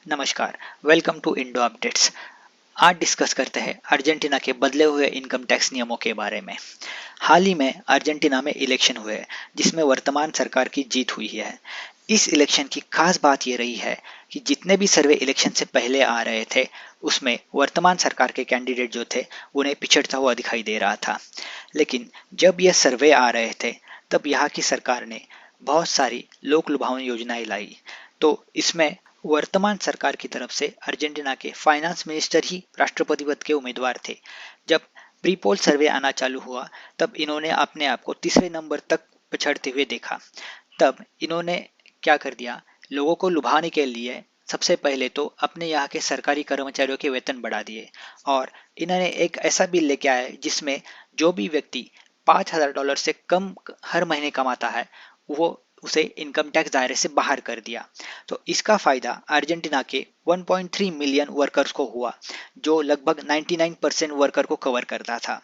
नमस्कार, welcome to Indo updates. आज discuss करते हैं अर्जेंटीना के बदले हुए इनकम टैक्स नियमों के बारे में। हाल ही में अर्जेंटीना में इलेक्शन हुए जिसमें वर्तमान सरकार की जीत हुई है। इस इलेक्शन की खास बात ये रही है कि जितने भी सर्वे इलेक्शन से पहले आ रहे थे उसमें वर्तमान सरकार के कैंडिडेट जो थे उन्हें पिछड़ता हुआ दिखाई दे रहा था। लेकिन जब यह सर्वे आ रहे थे तब यहाँ की सरकार ने बहुत सारी लोक लुभावनी योजनाएं लाई। तो इसमें वर्तमान सरकार की तरफ से अर्जेंटीना के फाइनेंस मिनिस्टर ही राष्ट्रपति पद के उम्मीदवार थे। जब प्री पोल सर्वे आना चालू हुआ तब इन्होंने अपने आप को तीसरे नंबर तक पिछड़ते हुए देखा। तब इन्होंने क्या कर दिया, लोगों को लुभाने के लिए सबसे पहले तो अपने यहाँ के सरकारी कर्मचारियों के वेतन बढ़ा दिए और इन्होंने एक ऐसा बिल लेके आए जिसमें जो भी व्यक्ति $5,000 से कम हर महीने कमाता है वो उसे इनकम टैक्स दायरे से बाहर कर दिया। तो इसका फायदा अर्जेंटीना के 1.3 मिलियन वर्कर्स को हुआ जो लगभग 99% वर्कर को कवर करता था।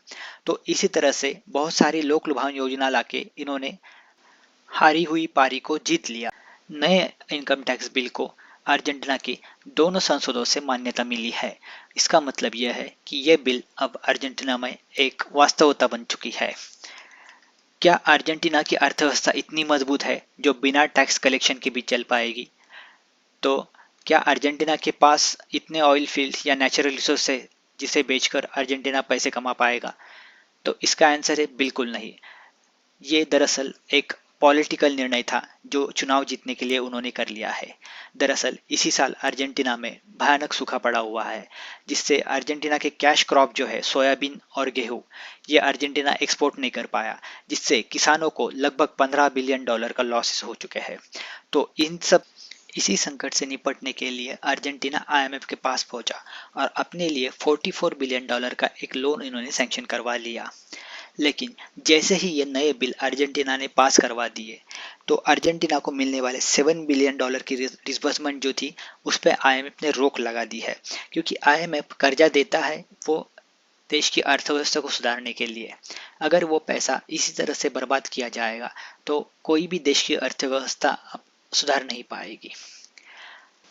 तो इसी तरह से बहुत सारी लोक लुभावन योजना लाके इन्होंने हारी हुई पारी को जीत लिया। नए इनकम टैक्स बिल को अर्जेंटीना के दोनों संसदों से मान्यता मिली है। इसका मतलब यह है कि यह बिल अब अर्जेंटीना में एक वास्तवता बन चुकी है। क्या अर्जेंटीना की अर्थव्यवस्था इतनी मजबूत है जो बिना टैक्स कलेक्शन के भी चल पाएगी? तो क्या अर्जेंटीना के पास इतने ऑयल फील्ड्स या नेचुरल रिसोर्स है जिसे बेचकर अर्जेंटीना पैसे कमा पाएगा? तो इसका आंसर है बिल्कुल नहीं। ये दरअसल एक पॉलिटिकल निर्णय था जो चुनाव जीतने के लिए उन्होंने कर लिया है। दरअसल इसी साल अर्जेंटीना में भयानक सूखा पड़ा हुआ है जिससे अर्जेंटीना के कैश क्रॉप जो है सोयाबीन और गेहूं ये अर्जेंटीना एक्सपोर्ट नहीं कर पाया, जिससे किसानों को लगभग $15 बिलियन का लॉसेस हो चुके हैं। तो इसी संकट से निपटने के लिए अर्जेंटीना आईएमएफ के पास पहुंचा और अपने लिए $44 बिलियन का एक लोन इन्होंने सैंक्शन करवा लिया। लेकिन जैसे ही ये नए बिल अर्जेंटीना ने पास करवा दिए तो अर्जेंटीना को मिलने वाले $7 बिलियन की डिसबर्समेंट जो थी उस पर आईएमएफ ने रोक लगा दी है, क्योंकि आईएमएफ कर्जा देता है वो देश की अर्थव्यवस्था को सुधारने के लिए। अगर वो पैसा इसी तरह से बर्बाद किया जाएगा तो कोई भी देश की अर्थव्यवस्था सुधार नहीं पाएगी।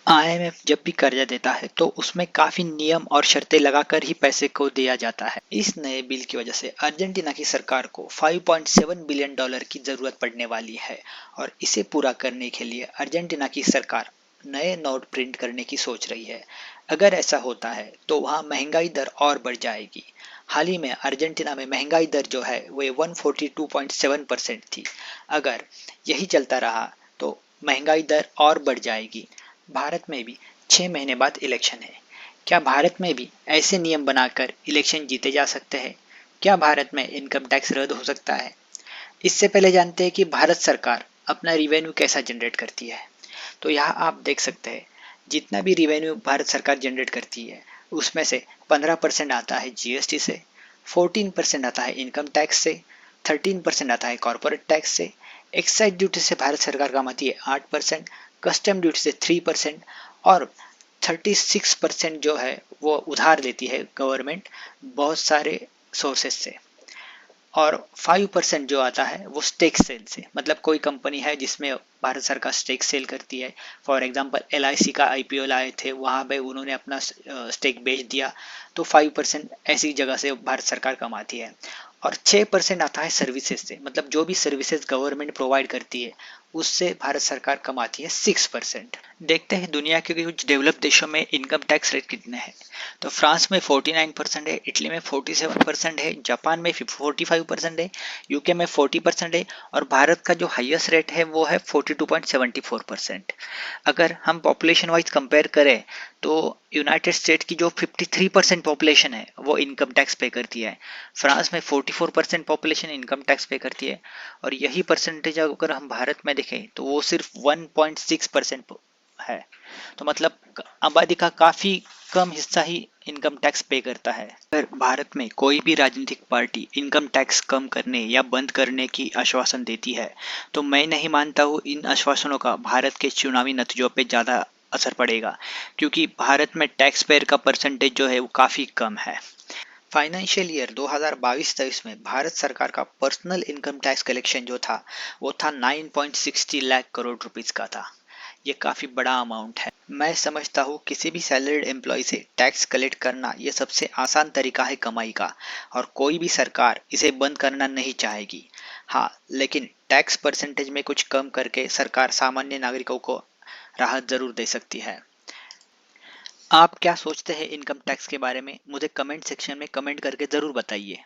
आईएमएफ जब भी कर्जा देता है तो उसमें काफी नियम और शर्तें लगाकर ही पैसे को दिया जाता है। इस नए बिल की वजह से अर्जेंटीना की सरकार को $5.7 बिलियन की जरूरत पड़ने वाली है और इसे पूरा करने के लिए अर्जेंटीना की सरकार नए नोट प्रिंट करने की सोच रही है। अगर ऐसा होता है तो वहाँ महंगाई दर और बढ़ जाएगी। हाल ही में अर्जेंटीना में महंगाई दर जो है वो 142.7% थी। अगर यही चलता रहा तो महंगाई दर और बढ़ जाएगी। भारत में भी 6 महीने बाद इलेक्शन है। क्या भारत में भी ऐसे नियम बनाकर इलेक्शन जीते जा सकते हैं? क्या भारत में इनकम टैक्स रद्द हो सकता है? इससे पहले जानते हैं कि भारत सरकार अपना रिवेन्यू कैसा जनरेट करती है। तो यहाँ आप देख सकते हैं जितना भी रिवेन्यू भारत सरकार जनरेट करती है उसमें से 15% आता है जीएसटी से, 14% आता है इनकम टैक्स से, 13% आता है कॉर्पोरेट टैक्स से, एक्साइज ड्यूटी से भारत सरकार कमाती है 8%, कस्टम ड्यूटी से 3% और 36% जो है वो उधार लेती है गवर्नमेंट बहुत सारे सोर्सेस से। और 5% जो आता है वो स्टेक सेल से, मतलब कोई कंपनी है जिसमें भारत सरकार स्टेक सेल करती है। फॉर एग्जांपल एलआईसी का आईपीओ लाए थे, वहाँ पे उन्होंने अपना स्टेक बेच दिया तो 5% ऐसी जगह से भारत सरकार कमाती है। और 6% आता है सर्विसेज से, मतलब जो भी सर्विसेज गवर्नमेंट प्रोवाइड करती है उससे भारत सरकार कमाती है 6%। देखते हैं दुनिया के कुछ डेवलप देशों में इनकम टैक्स रेट कितने हैं। तो फ्रांस में 49% है, इटली में 47% है, जापान में 45% है, यूके में 40% है और भारत का जो हाईएस्ट रेट है वो है 42.74%। अगर हम पॉपुलेशन वाइज कंपेयर करें तो यूनाइटेड स्टेट्स की जो 53% पॉपुलेशन है वो इनकम टैक्स पे करती है। फ्रांस में 44% पॉपुलेशन इनकम टैक्स पे करती है और यही परसेंटेज अगर हम भारत में देखें तो वो सिर्फ 1.6% है। तो मतलब आबादी का काफी कम हिस्सा ही इनकम टैक्स पे करता है। अगर भारत में कोई भी राजनीतिक पार्टी इनकम टैक्स कम करने या बंद करने की आश्वासन देती है तो मैं नहीं मानता हूँ इन आश्वासनों का भारत के चुनावी नतीजों पे ज़्यादा असर पड़ेगा, क्योंकि भारत में टैक्स पेयर का परसेंटेज जो है वो काफ़ी कम है। फाइनेंशियल ईयर 2022-23 में भारत सरकार का पर्सनल इनकम टैक्स कलेक्शन जो था वो था 9.60 लाख करोड़ रुपीस का था। ये काफ़ी बड़ा अमाउंट है। मैं समझता हूँ किसी भी सैलरीड एम्प्लॉय से टैक्स कलेक्ट करना ये सबसे आसान तरीका है कमाई का, और कोई भी सरकार इसे बंद करना नहीं चाहेगी। हाँ, लेकिन टैक्स परसेंटेज में कुछ कम करके सरकार सामान्य नागरिकों को राहत ज़रूर दे सकती है। आप क्या सोचते हैं इनकम टैक्स के बारे में? मुझे कमेंट सेक्शन में कमेंट करके ज़रूर बताइए।